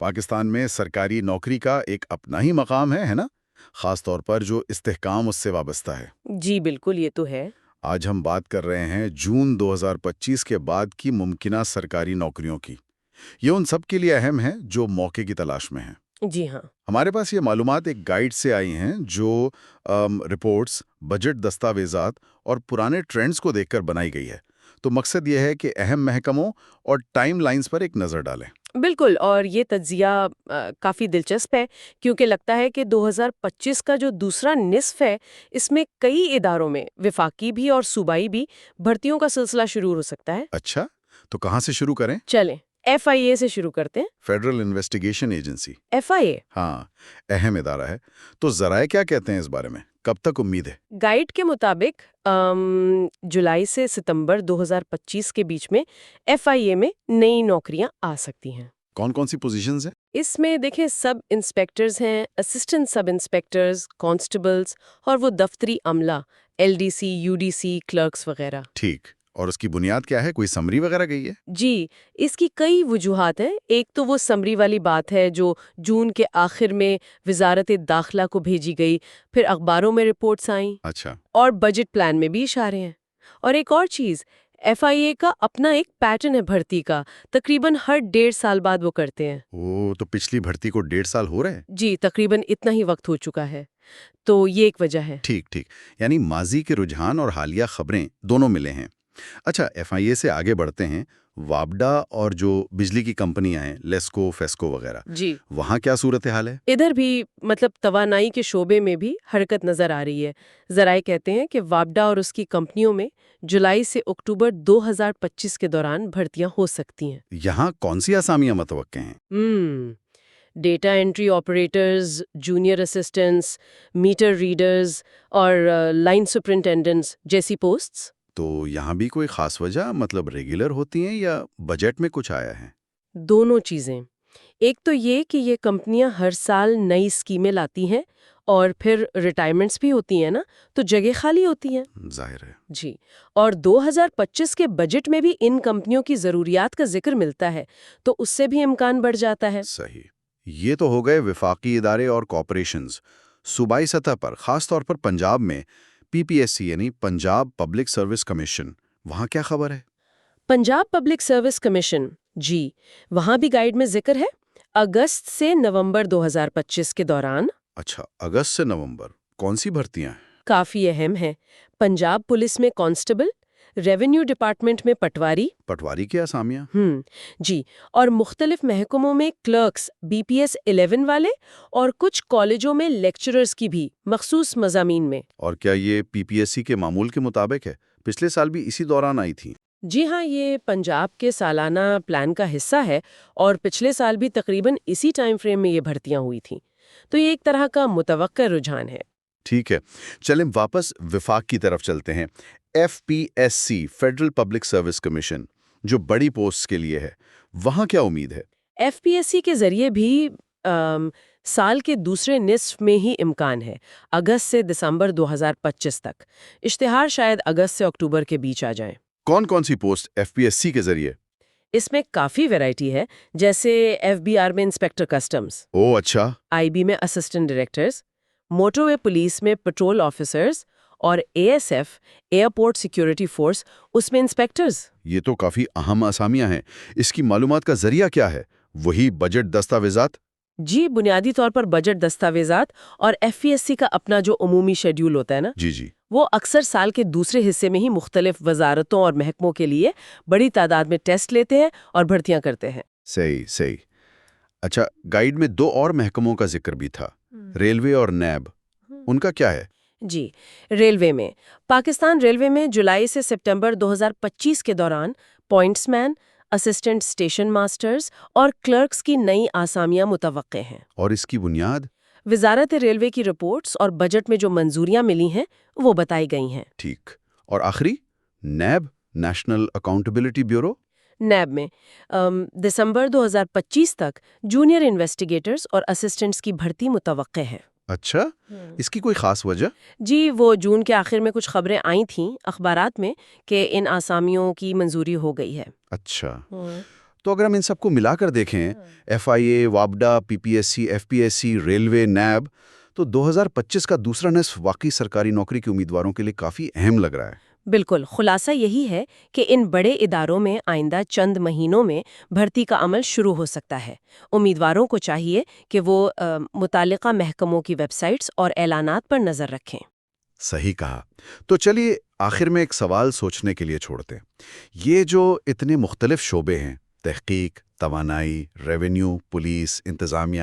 پاکستان میں سرکاری نوکری کا ایک اپنا ہی مقام ہے نا؟ خاص طور پر جو استحکام اس سے وابستہ ہے۔ جی بالکل، یہ تو ہے۔ آج ہم بات کر رہے ہیں جون 2025 کے بعد کی ممکنہ سرکاری نوکریوں کی۔ یہ ان سب کے لیے اہم ہے جو موقع کی تلاش میں ہیں۔ جی ہاں۔ ہمارے پاس یہ معلومات ایک گائیڈ سے آئی ہیں جو رپورٹس، بجٹ دستاویزات اور پرانے ٹرینڈز کو دیکھ کر بنائی گئی ہے۔ تو مقصد یہ ہے کہ اہم محکموں اور ٹائم لائنز پر ایک نظر ڈالیں۔ بالکل، اور یہ تجزیہ کافی دلچسپ ہے کیونکہ لگتا ہے کہ 2025 کا جو دوسرا نصف ہے اس میں کئی اداروں میں وفاقی بھی اور صوبائی بھی بھرتیوں کا سلسلہ شروع ہو سکتا ہے۔ اچھا، تو کہاں سے شروع کریں؟ چلیں FIA سے شروع کرتے ہیں۔ Federal investigation agency. FIA ہاں، اہم ادارہ ہے۔ تو ذرائع کیا کہتے ہیں اس بارے میں؟ کب تک امید ہے؟ گائیڈ کے مطابق جولائی سے ستمبر 2025 کے بیچ میں FIA میں نئی نوکریاں آ سکتی ہیں۔ کون کون سی پوزیشنز ہیں؟ اس میں دیکھیں سب انسپیکٹرز ہیں، اسسٹنٹ سب انسپیکٹرز، کانسٹیبلز اور وہ دفتری عملہ LDC، UDC، کلرکس وغیرہ۔ ٹھیک، اور اس کی بنیاد کیا ہے؟ کوئی سمری وغیرہ گئی ہے؟ جی، اس کی کئی وجوہات ہیں۔ ایک تو وہ سمری والی بات ہے جو جون کے آخر میں وزارت داخلہ کو بھیجی گئی، پھر اخباروں میں رپورٹس آئیں۔ اچھا، اور بجٹ پلان میں بھی اشارے ہیں۔ اور ایک اور چیز، FIA کا اپنا ایک پیٹرن ہے بھرتی کا، تقریباً ہر 1.5 سال بعد وہ کرتے ہیں۔ تو پچھلی بھرتی کو 1.5 سال ہو رہے ہیں؟ جی، تقریباً اتنا ہی وقت ہو چکا ہے، تو یہ ایک وجہ ہے۔ ٹھیک، یعنی ماضی کے رجحان اور حالیہ خبریں دونوں ملے ہیں۔ اچھا، FIA سے آگے بڑھتے ہیں۔ وابڈا اور جو بجلی کی کمپنیاں ہیں، لیسکو، فیسکو وغیرہ، جی، وہاں کیا صورتحال ہے؟ ادھر بھی توانائی کے شعبے میں بھی حرکت نظر آ رہی ہے۔ ذرائع کہتے ہیں کہ وابڈا اور اس کی کمپنیوں میں جولائی سے اکتوبر 2025 کے دوران بھرتیاں ہو سکتی ہیں۔ یہاں کون سی اسامیاں متوقع ہیں؟ Data entry operators, junior assistants, meter readers اور لائن سپرنٹینڈنٹس جیسی پوسٹس۔ تو یہاں بھی کوئی خاص وجہ، مطلب ریگولر ہوتی ہیں یا بجٹ میں کچھ آیا ہے؟ دونوں چیزیں۔ ایک تو یہ کہ یہ کمپنیاں ہر سال نئی اسکیمیں لاتی ہیں اور پھر ریٹائرمنٹس بھی ہوتی ہیں نا، تو جگہ خالی ہوتی ہیں۔ ظاہر ہے۔ جی، اور 2025 کے بجٹ میں بھی ان کمپنیوں کی ضروریات کا ذکر ملتا ہے، تو اس سے بھی امکان بڑھ جاتا ہے۔ صحیح۔ یہ تو ہو گئے وفاقی ادارے اور کارپوریشنز۔ صوبائی سطح پر، خاص طور پر پنجاب میں PPSC یعنی پنجاب پبلک سروس کمیشن، وہاں کیا خبر ہے؟ پنجاب پبلک سروس کمیشن، جی، وہاں بھی گائیڈ میں ذکر ہے اگست سے نومبر 2025 کے دوران۔ اچھا، اگست سے نومبر، کون سی بھرتیاں ہیں؟ کافی اہم ہے۔ پنجاب پولیس میں کانسٹیبل، ریونیو ڈپارٹمنٹ میں پٹواری کی اسامیاں؟ جی، اور مختلف محکموں میں کلرکس، BPS 11 والے اور کچھ کالجوں میں لیکچررز کی بھی مخصوص مضامین میں۔ اور کیا یہ PPSC کے معمول کے مطابق ہے؟ پچھلے سال بھی اسی دوران آئی تھی۔ جی ہاں، یہ پنجاب کے سالانہ پلان کا حصہ ہے اور پچھلے سال بھی تقریباً اسی ٹائم فریم میں یہ بھرتیاں ہوئی تھیں، تو یہ ایک طرح کا متوقع رجحان ہے۔ ٹھیک ہے، چلیں واپس وفاق کی طرف چلتے ہیں۔ FPSC federal public service commission, جو بڑی پوسٹ کے لیے ہے، وہاں کیا امید ہے؟ FPSC کے ذریعے بھی سال کے دوسرے نصف میں ہی امکان ہے، اگست سے دسمبر 2025 تک۔ اشتہار شاید اگست سے اکتوبر کے بیچ آ جائیں۔ کون کون سی پوسٹ FPSC کے ذریعے؟ اس میں کافی ویرائٹی ہے، جیسے FBR میں انسپیکٹر کسٹمز، اچھا، IB میں اسسٹنٹ ڈائریکٹرز، موٹر وے پولیس میں پٹرول آفیسرز، اور ASF ایئرپورٹ سیکیورٹی فورس، اس میں انسپیکٹرز۔ یہ تو کافی اہم اسامیاں ہیں۔ اس کی معلومات کا ذریعہ کیا ہے؟ وہی بجٹ دستاویزات؟ جی، بنیادی طور پر بجٹ دستاویزات اور FPSC کا اپنا جو عمومی شیڈیول ہوتا ہے نا، جی، وہ اکثر سال کے دوسرے حصے میں ہی مختلف وزارتوں اور محکموں کے لیے بڑی تعداد میں ٹیسٹ لیتے ہیں اور بھرتیاں کرتے ہیں۔ صحیح۔ اچھا، گائیڈ میں 2 اور محکموں کا ذکر بھی تھا، ریلوے اور نیب، ان کا کیا ہے؟ جی، ریلوے میں پاکستان ریلوے میں جولائی سے سپتمبر 2025 کے دوران پوائنٹس مین، اسسٹنٹ اسٹیشن ماسٹرز اور کلرکس کی نئی آسامیاں متوقع ہیں۔ اور اس کی بنیاد؟ وزارت ریلوے کی رپورٹس اور بجٹ میں جو منظوریاں ملی ہیں وہ بتائی گئی ہیں۔ ٹھیک، اور آخری NAB, national accountability bureau? NAB میں دسمبر 2025 تک جونیئر انویسٹیگیٹرز اور اسسٹنٹس کی بھرتی متوقع ہے۔ اچھا، اس کی کوئی خاص وجہ؟ جی، وہ جون کے آخر میں کچھ خبریں آئی تھیں اخبارات میں کہ ان آسامیوں کی منظوری ہو گئی ہے۔ اچھا، تو اگر ہم ان سب کو ملا کر دیکھیں، ایف آئی اے، وابڈا، P P S C, F P S C, railway, NAB, تو 2025 کا دوسرا نصف واقعی سرکاری نوکری کے امیدواروں کے لیے کافی اہم لگ رہا ہے۔ بالکل، خلاصہ یہی ہے کہ ان بڑے اداروں میں آئندہ چند مہینوں میں بھرتی کا عمل شروع ہو سکتا ہے۔ امیدواروں کو چاہیے کہ وہ متعلقہ محکموں کی ویب سائٹس اور اعلانات پر نظر رکھیں۔ صحیح کہا۔ تو چلیے آخر میں ایک سوال سوچنے کے لیے چھوڑتے ہیں۔ یہ جو اتنے مختلف شعبے ہیں، تحقیق، توانائی، ریونیو، پولیس، انتظامیہ،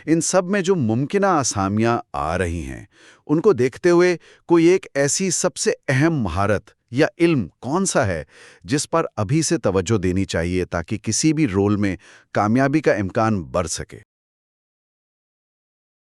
ان سب میں جو ممکنہ اسامیاں آ رہی ہیں، ان کو دیکھتے ہوئے کوئی ایک ایسی سب سے اہم مہارت یا علم کون سا ہے جس پر ابھی سے توجہ دینی چاہیے تاکہ کسی بھی رول میں کامیابی کا امکان بڑھ سکے؟